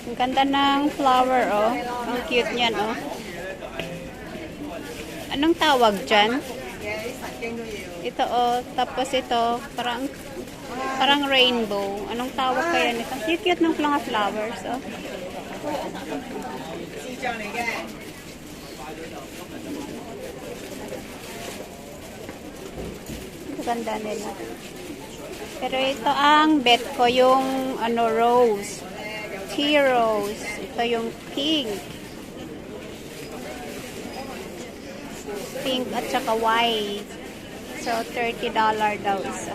Ang ganda ng flower, oh. Ang cute niyan, oh. Anong tawag dyan? Ito, oh. Tapos ito, parang rainbow. Anong tawag kaya nito? Cute ng mga flowers, oh. Ang ganda nila. Pero ito ang bet ko, yung ano, rose. Tea rose. Ito yung pink. Pink at saka white. So, $30 daw isa.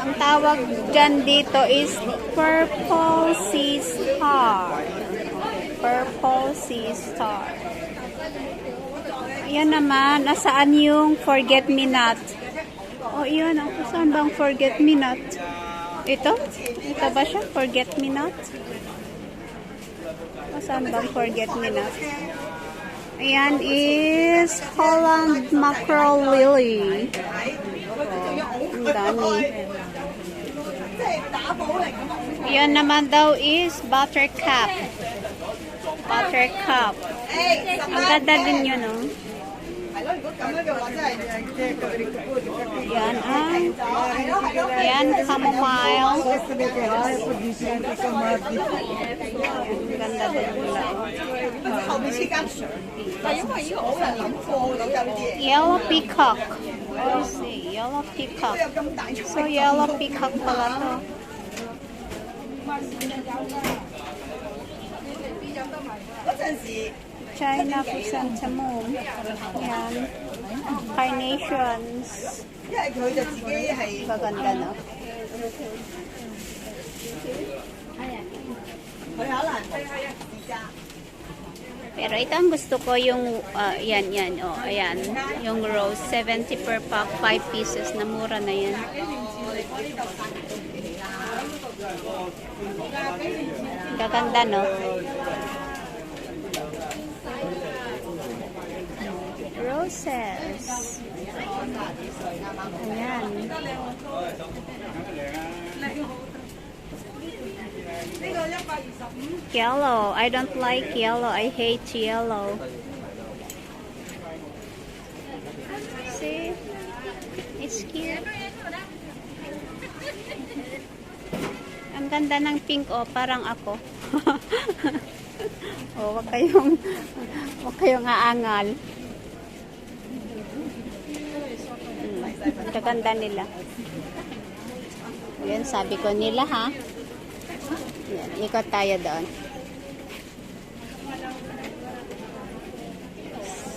Ang tawag dyan dito is purple sea star. Purple sea star. Ayan naman, nasaan yung forget me not? Oh, iyan. Saan bang forget me not? Ito? Ito ba siya? Forget me not? O, saan bang forget me not? Ayan is Holland mackerel lily. Oh, ang dami. Ayan naman daw is buttercup. Buttercup. Ang ganda din yun, no? Yan ang chamomile. Ganda din nila. Yellow peacock. Let's see, yellow peacock. So yellow peacock pala to. China chrysanthemum. Yan. Carnations. Maganda, no? Pero ito ang gusto ko yung yan, oh, ayan, yung rose, 70 per pack, 5 pieces, na mura na yan. Gaganda, no? Roses. Ayan. Yellow. I don't like yellow. I hate yellow. See? It's cute. Ang ganda ng pink, oh. Parang ako. Oh, wag kayong aangal. Gaganda nila. Yan, sabi ko nila, ha. Yan, ikot tayo doon.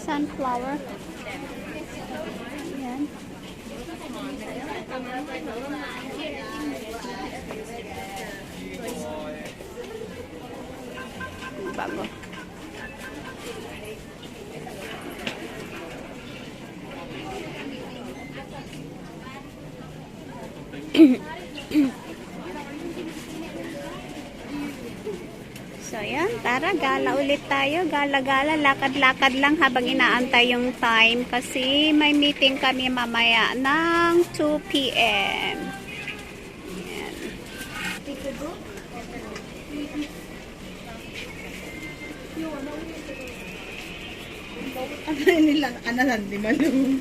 Sunflower. Yan. Bago. So, yan. Tara, gala ulit tayo. Gala-gala. Lakad-lakad lang habang inaantay yung time. Kasi may meeting kami mamaya ng 2 p.m. Yan. Ano nila? Analan, di malung.